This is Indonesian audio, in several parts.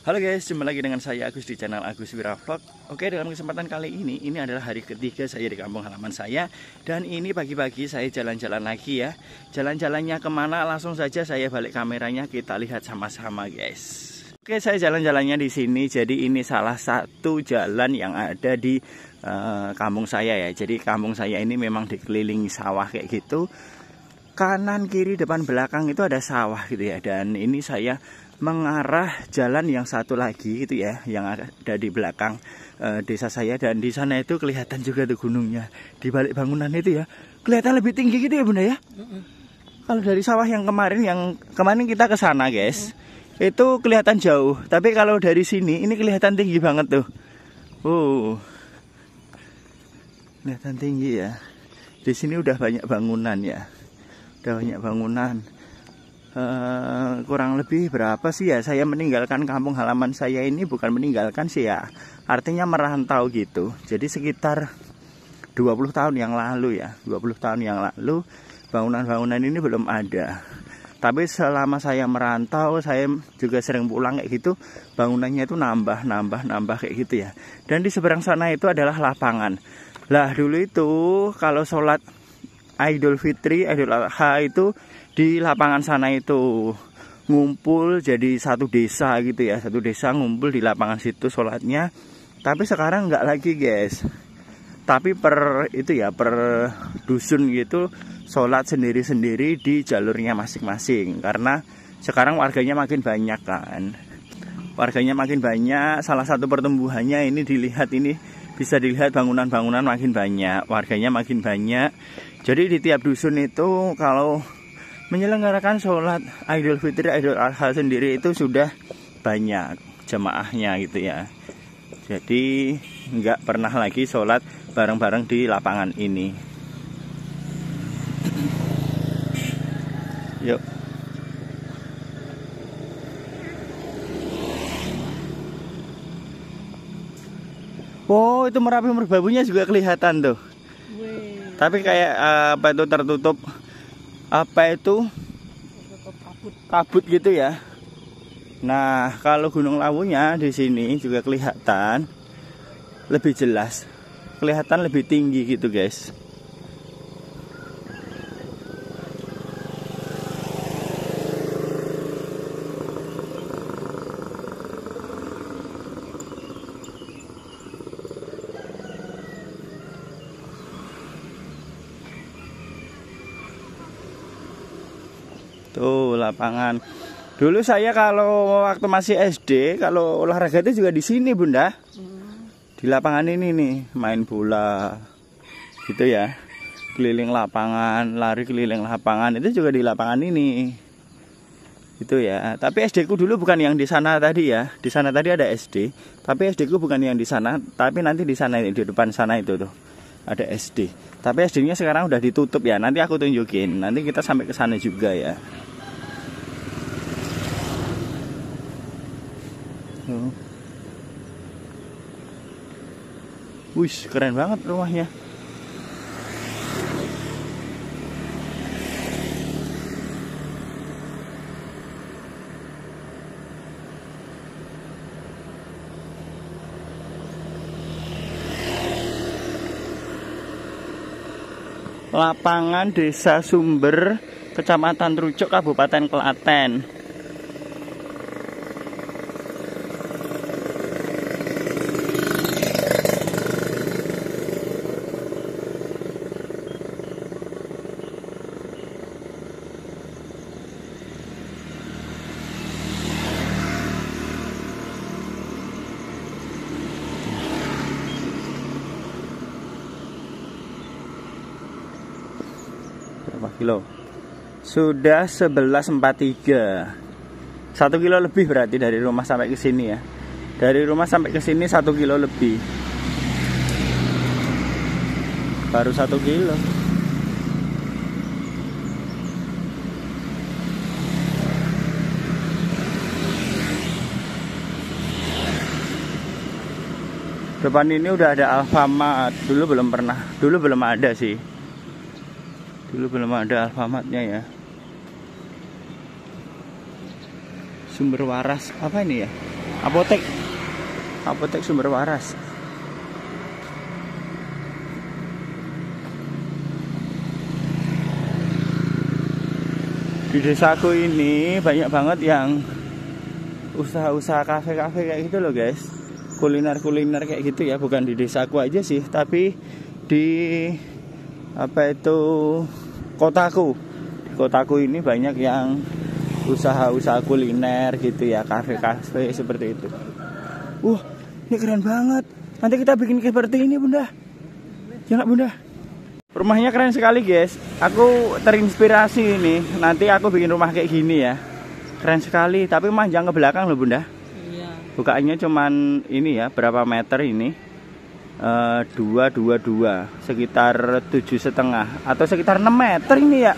Halo guys, jumpa lagi dengan saya Agus di channel Agus Wira Vlog. Oke, dalam kesempatan kali ini adalah hari ketiga saya di kampung halaman saya. Dan ini pagi-pagi saya jalan-jalan lagi ya. Jalan-jalannya kemana, langsung saja saya balik kameranya, kita lihat sama-sama guys. Oke, saya jalan-jalannya di sini. Jadi ini salah satu jalan yang ada di kampung saya ya. Jadi kampung saya ini memang dikelilingi sawah kayak gitu. Kanan, kiri, depan, belakang itu ada sawah gitu ya. Dan ini saya mengarah jalan yang satu lagi gitu ya, yang ada di belakang desa saya. Dan di sana itu kelihatan juga tuh gunungnya, di balik bangunan itu ya, kelihatan lebih tinggi gitu ya bunda ya. Kalau dari sawah yang kemarin kita ke sana guys, itu kelihatan jauh, tapi kalau dari sini ini kelihatan tinggi banget tuh. Kelihatan tinggi ya. Di sini udah banyak bangunan ya, udah banyak bangunan. Kurang lebih berapa sih ya, saya meninggalkan kampung halaman saya ini, bukan meninggalkan sih ya, artinya merantau gitu. Jadi sekitar 20 tahun yang lalu ya, 20 tahun yang lalu bangunan-bangunan ini belum ada. Tapi selama saya merantau, saya juga sering pulang kayak gitu, bangunannya itu nambah kayak gitu ya. Dan di seberang sana itu adalah lapangan. Lah dulu itu kalau sholat Idul Fitri, Idul Adha itu di lapangan sana itu ngumpul jadi satu desa gitu ya, satu desa ngumpul di lapangan situ sholatnya. Tapi sekarang nggak lagi guys, tapi per dusun gitu sholat sendiri-sendiri di jalurnya masing-masing. Karena sekarang warganya makin banyak kan, warganya makin banyak. Salah satu pertumbuhannya ini bisa dilihat bangunan-bangunan makin banyak, warganya makin banyak. Jadi di tiap dusun itu kalau menyelenggarakan sholat Idul Fitri, Idul Adha sendiri itu sudah banyak jemaahnya gitu ya. Jadi nggak pernah lagi sholat bareng-bareng di lapangan ini. Yuk. Oh, itu Merapi Merbabunya juga kelihatan tuh. Tapi kayak apa itu tertutup, apa itu kabut gitu ya. Nah kalau Gunung Lawunya di sini juga kelihatan lebih jelas, kelihatan lebih tinggi gitu guys. Tuh lapangan. Dulu saya kalau waktu masih SD, kalau olahraga itu juga di sini bunda. Di lapangan ini nih, main bola gitu ya. Keliling lapangan, lari keliling lapangan, itu juga di lapangan ini. Itu ya. Tapi SD ku dulu bukan yang di sana tadi ya. Di sana tadi ada SD, tapi SD ku bukan yang di sana, tapi nanti di sana, di depan sana itu tuh ada SD. Tapi SD-nya sekarang udah ditutup ya. Nanti aku tunjukin. Nanti kita sampai ke sana juga ya. Wih, keren banget rumahnya. Lapangan Desa Sumber, Kecamatan Trucuk, Kabupaten Klaten. Berapa kilo? Sudah 11.43. 1 kilo lebih berarti dari rumah sampai ke sini ya. Dari rumah sampai ke sini 1 kilo lebih. Baru 1 kilo. Depan ini udah ada Alfamart. Dulu belum ada sih. Dulu belum ada Alfamartnya ya. Sumber Waras apa ini ya? Apotek Sumber Waras. Di desaku ini banyak banget yang usaha-usaha kafe-kafe kayak gitu loh guys. Kuliner-kuliner kayak gitu ya, bukan di desaku aja sih, tapi di kotaku. Di kotaku ini banyak yang usaha-usaha kuliner gitu ya, kafe-kafe seperti itu. Ini keren banget. Nanti kita bikin seperti ini, Bunda. Ya nggak, Bunda? Rumahnya keren sekali guys. Aku terinspirasi ini. Nanti aku bikin rumah kayak gini ya. Keren sekali, tapi manjang ke belakang loh Bunda. Iya. Bukaannya cuman ini ya, berapa meter ini? 2 sekitar 7,5 atau sekitar 6 meter ini ya.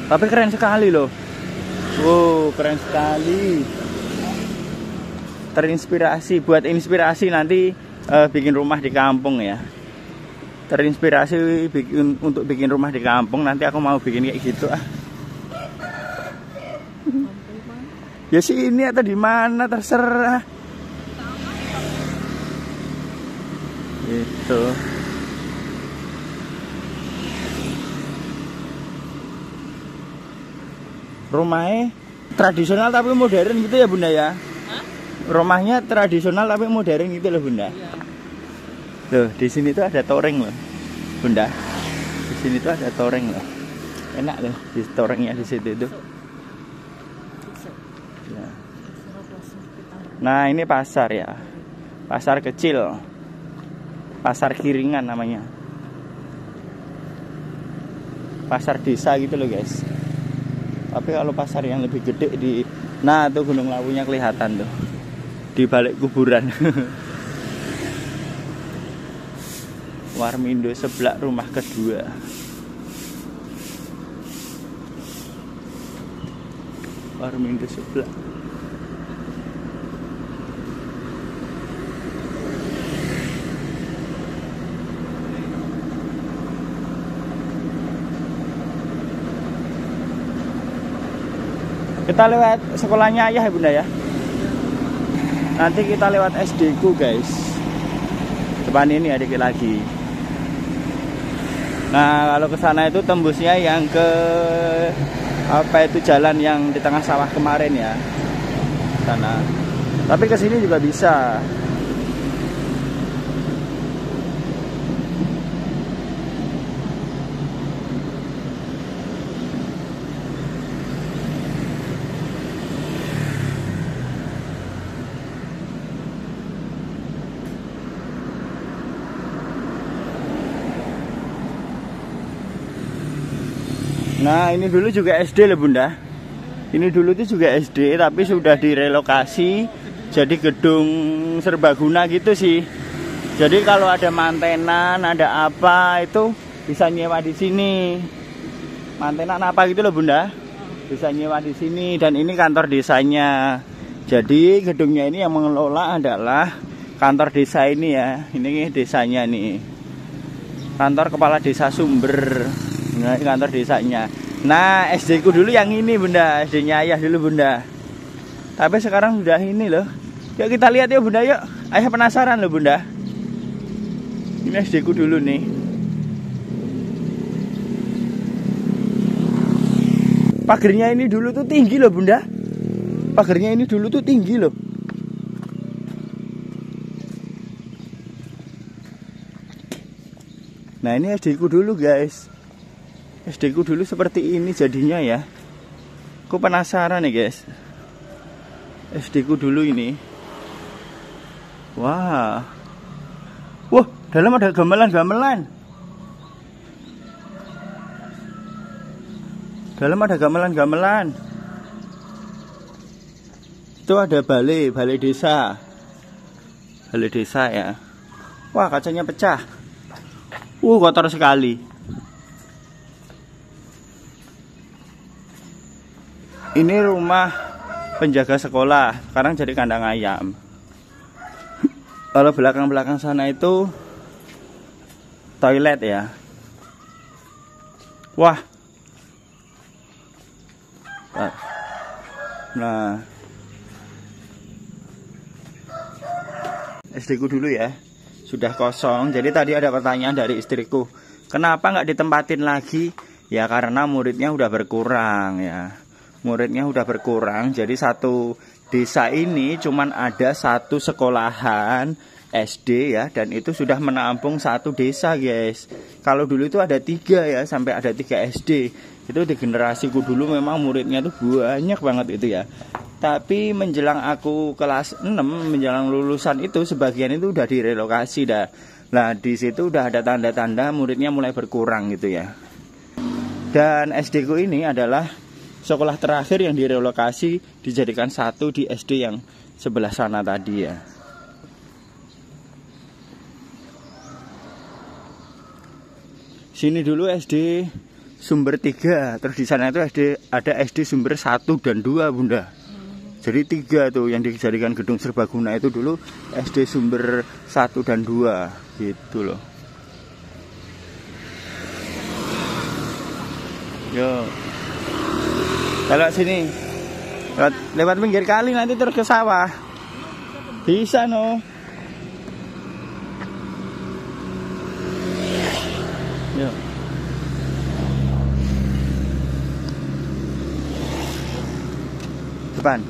Tapi keren sekali loh. Keren sekali. Terinspirasi, buat inspirasi nanti bikin rumah di kampung ya. Terinspirasi untuk bikin rumah di kampung. Nanti aku mau bikin kayak gitu ah. Ya sih ini atau di mana terserah. Gitu. Rumahnya tradisional tapi modern gitu ya Bunda ya. Rumahnya tradisional tapi modern gitu loh Bunda. Iya. Loh, di sini tuh ada toreng loh, Bunda. Di sini tuh ada toreng loh. Enak loh di torengnya di situ itu. Ya. Nah, ini pasar ya. Pasar kecil. Pasar Kiringan namanya. Pasar desa gitu loh, guys. Tapi kalau pasar yang lebih gede nah, tuh Gunung Lawunya kelihatan tuh. Di balik kuburan. Warmindo sebelah rumah kedua. Warmindo sebelah. Kita lewat sekolahnya ayah ya Bunda ya. Nanti kita lewat SD ku guys. Depan ini ada dikit lagi. Nah kalau ke sana itu tembusnya yang ke jalan yang di tengah sawah kemarin ya. Sana. Tapi ke sini juga bisa. Nah ini dulu juga SD loh Bunda. Ini dulu itu juga SD tapi sudah direlokasi jadi gedung serbaguna gitu sih. Jadi kalau ada mantenan, ada apa itu bisa nyewa di sini. Mantenan apa gitu loh Bunda. Bisa nyewa di sini dan ini kantor desanya. Jadi gedungnya ini yang mengelola adalah kantor desa ini ya. Ini desanya nih. Kantor Kepala Desa Sumber. Nah, kantor desanya. Nah, SD ku dulu yang ini Bunda, SD-nya ayah dulu Bunda. Tapi sekarang sudah ini loh. Yuk kita lihat yuk Bunda yuk. Ayah penasaran loh Bunda. Ini SD ku dulu nih. Pagernya ini dulu tuh tinggi loh Bunda. Pagernya ini dulu tuh tinggi loh. Nah ini SD ku dulu guys. SD ku dulu seperti ini jadinya ya. Aku penasaran nih guys. SD ku dulu ini. Wah. Wah, dalam ada gamelan-gamelan. Dalam ada gamelan-gamelan. Itu ada balai desa. Balai desa ya. Wah, kacanya pecah. Kotor sekali. Ini rumah penjaga sekolah, sekarang jadi kandang ayam. Kalau belakang-belakang sana itu toilet ya. Wah. Nah, SD ku dulu ya, sudah kosong. Jadi tadi ada pertanyaan dari istriku, kenapa nggak ditempatin lagi? Ya karena muridnya udah berkurang ya. Muridnya udah berkurang. Jadi satu desa ini cuman ada satu sekolahan SD ya, dan itu sudah menampung satu desa guys. Kalau dulu itu ada 3 ya, sampai ada 3 SD. Itu di generasiku dulu memang muridnya tuh banyak banget itu ya. Tapi menjelang aku kelas 6, menjelang lulusan itu sebagian itu udah direlokasi dah. Nah di situ udah ada tanda-tanda muridnya mulai berkurang gitu ya. Dan SD ku ini adalah sekolah terakhir yang direlokasi, dijadikan satu di SD yang sebelah sana tadi ya. Sini dulu SD Sumber 3, terus di sana itu ada SD Sumber 1 dan 2 Bunda. Jadi 3 tuh yang dijadikan gedung serbaguna itu dulu SD Sumber 1 dan 2 gitu loh. Yo. Kalau sini lewat pinggir kali nanti terus ke sawah. Bisa no. Yo. Depan.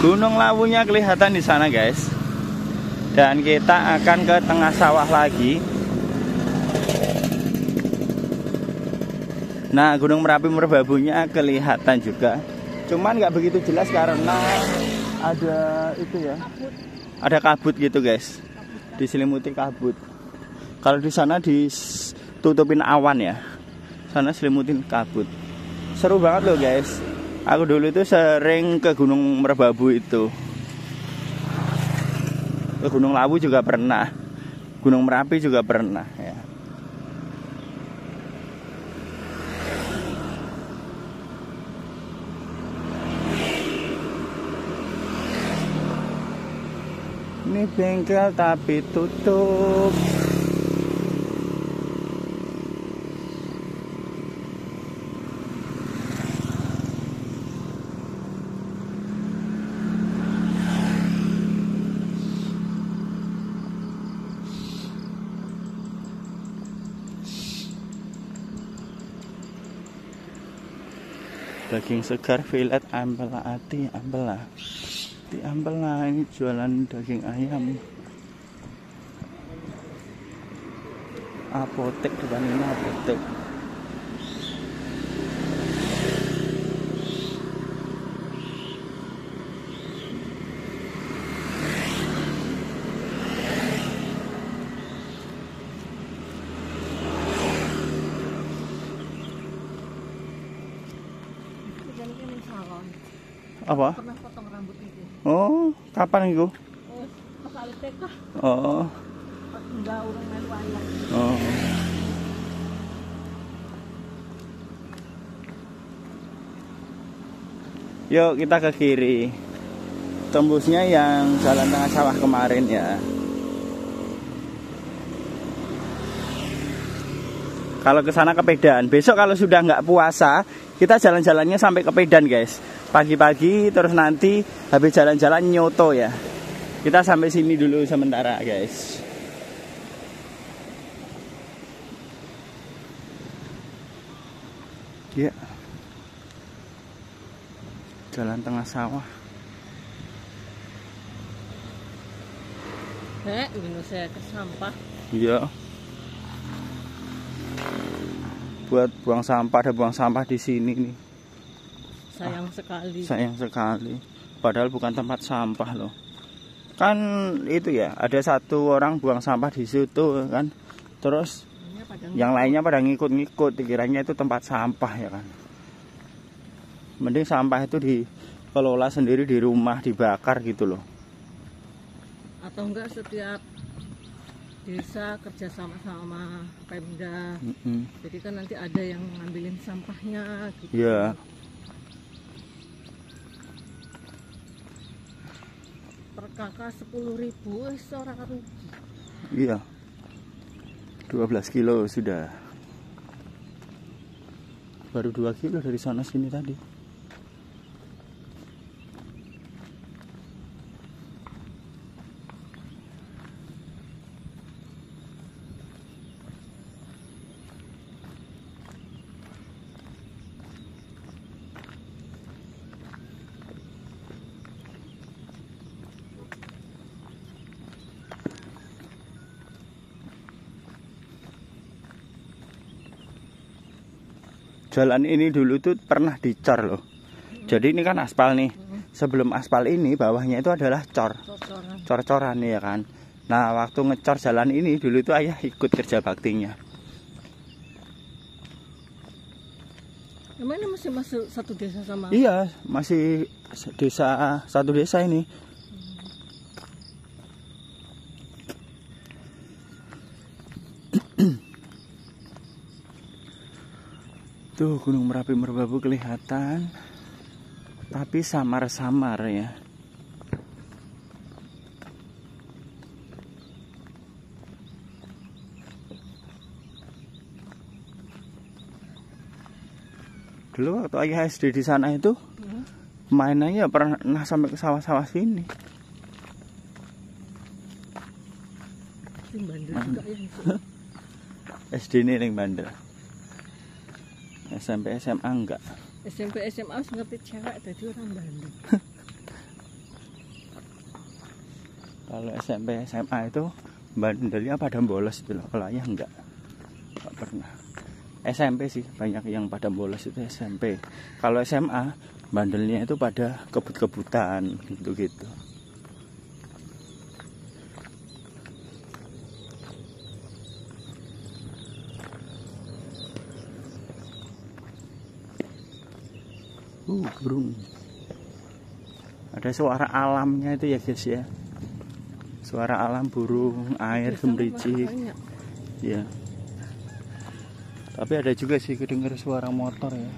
Gunung Lawunya kelihatan di sana, guys. Dan kita akan ke tengah sawah lagi. Nah, Gunung Merapi Merbabunya kelihatan juga. Cuman nggak begitu jelas karena ada itu ya. Ada kabut gitu, guys. Diselimuti kabut. Kalau di sana ditutupin awan ya. Sana selimutin kabut. Seru banget loh, guys. Aku dulu itu sering ke Gunung Merbabu itu. Ke Gunung Lawu juga pernah. Gunung Merapi juga pernah ya. Ini bengkel tapi tutup. Daging segar filet ampela ati ampela. Di ampela ini jualan daging ayam. Apotek depan ini apotek. Apa? Pernah potong rambut itu. Oh, kapan itu? Pas alit TK. Oh. Pas enggak urung melu ayam. Oh. Yuk kita ke kiri. Tembusnya yang jalan tengah sawah kemarin ya. Kalau ke sana ke Pedan. Besok kalau sudah nggak puasa, kita jalan-jalannya sampai ke Pedan, guys. Pagi-pagi terus nanti habis jalan-jalan nyoto ya. Kita sampai sini dulu sementara, guys. Ya. Jalan tengah sawah. Ini saya ke sampah. Iya. Buat buang sampah, ada buang sampah di sini nih. Sayang sekali. Sayang sekali. Padahal bukan tempat sampah loh. Kan itu ya, ada satu orang buang sampah di situ kan. Terus yang lainnya pada ngikut-ngikut, dikiranya itu tempat sampah ya kan. Mending sampah itu dikelola sendiri di rumah, dibakar gitu loh. Atau enggak setiap desa kerja sama Pemda. Jadi kan nanti ada yang ngambilin sampahnya gitu. Iya. Per kakak 10.000 seorang rugi. Iya. 12 kilo sudah. Baru 2 kilo dari sana sini tadi. jalan ini dulu tuh pernah dicor loh. Jadi ini kan aspal nih. Sebelum aspal ini bawahnya itu adalah cor-coran ya kan. Nah waktu ngecor jalan ini dulu itu ayah ikut kerja baktinya. Emang ini masih masuk satu desa sama? Iya, masih satu desa ini. Tuh Gunung Merapi Merbabu kelihatan, tapi samar-samar ya. Dulu waktu ayah SD di sana itu mainannya pernah sampai ke sawah-sawah sini. SD ini yang bandel. SMP SMA enggak. SMP SMA harus ngerti cewek tadi orang Bandung. Kalau SMP SMA itu bandelnya pada bolos itu loh. Kalau ayah enggak pernah. SMP sih banyak yang pada bolos itu SMP. Kalau SMA bandelnya itu pada kebut-kebutan gitu-gitu. Burung. Ada suara alamnya itu ya guys ya. Suara alam burung, air, gemericik. Ya. Tapi ada juga sih kedengar suara motor ya.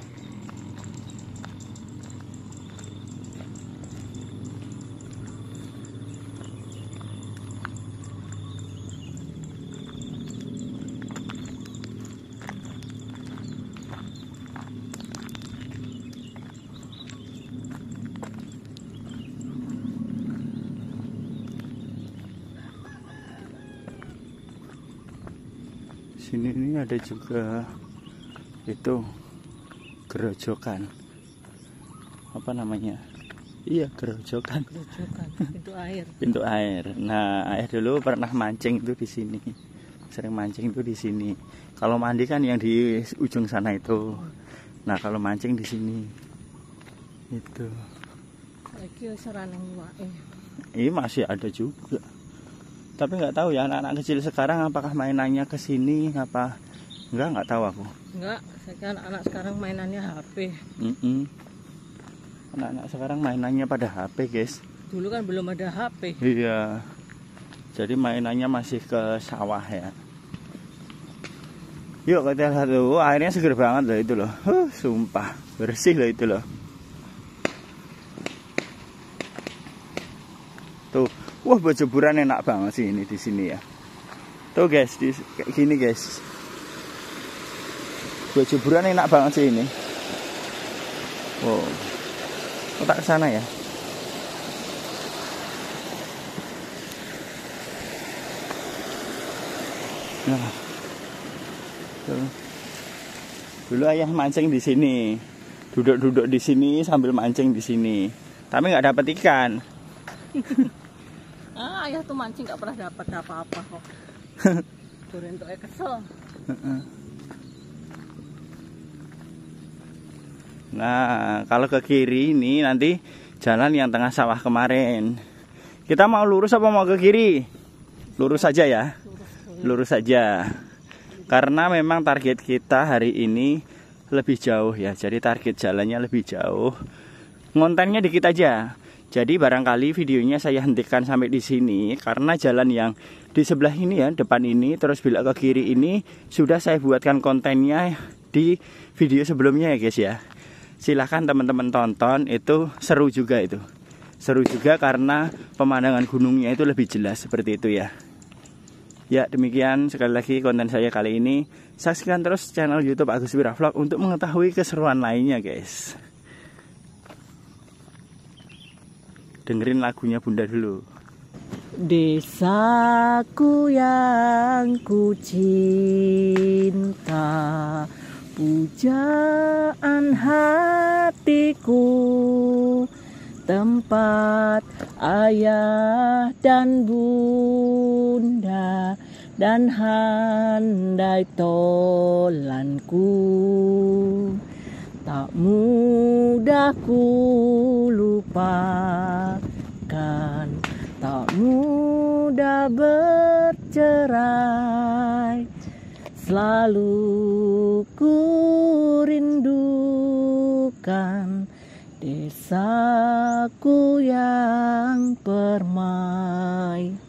Sini ini ada juga itu gerojokan, apa namanya? Iya, gerojokan. Pintu air. Pintu air. Nah, ayah dulu pernah mancing itu di sini. Sering mancing itu di sini. Kalau mandi kan yang di ujung sana itu. Nah, kalau mancing di sini. Itu. Lagi seranang wae. Ini masih ada juga. Tapi nggak tahu ya anak-anak kecil sekarang apakah mainannya ke sini apa nggak tahu aku. Enggak, saya anak sekarang mainannya HP. Anak-anak sekarang mainannya pada HP guys. Dulu kan belum ada HP. Iya. Jadi mainannya masih ke sawah ya. Yuk kita lihat tuh, airnya seger banget loh itu loh. Sumpah bersih loh itu loh. Tuh. Wah, buat jeburan enak banget sih ini di sini ya. Tuh guys, kayak gini guys. Buat jeburan enak banget sih ini. Wow. Kok tak kesana ya? Nah. Tuh. Dulu ayah mancing di sini. Duduk-duduk di sini sambil mancing di sini. Tapi nggak dapet ikan. Ayah tuh mancing gak pernah dapat apa-apa kok. Turun tuh kesel. Nah, kalau ke kiri ini nanti jalan yang tengah sawah kemarin. Kita mau lurus apa mau ke kiri? Lurus saja ya. Lurus saja. Karena memang target kita hari ini lebih jauh ya. Jadi target jalannya lebih jauh. Ngontennya dikit aja. Jadi barangkali videonya saya hentikan sampai di sini karena jalan yang di sebelah ini ya, depan ini terus belok ke kiri ini sudah saya buatkan kontennya di video sebelumnya ya guys ya. Silahkan teman-teman tonton, itu seru juga itu. Seru juga karena pemandangan gunungnya itu lebih jelas seperti itu ya. Ya demikian sekali lagi konten saya kali ini. Saksikan terus channel YouTube Agus Wira Vlog untuk mengetahui keseruan lainnya guys. Dengerin lagunya Bunda dulu. Desaku yang ku cinta, pujaan hatiku, tempat ayah dan bunda dan handai tolanku. berderai. Selalu ku rindukan desaku yang permai.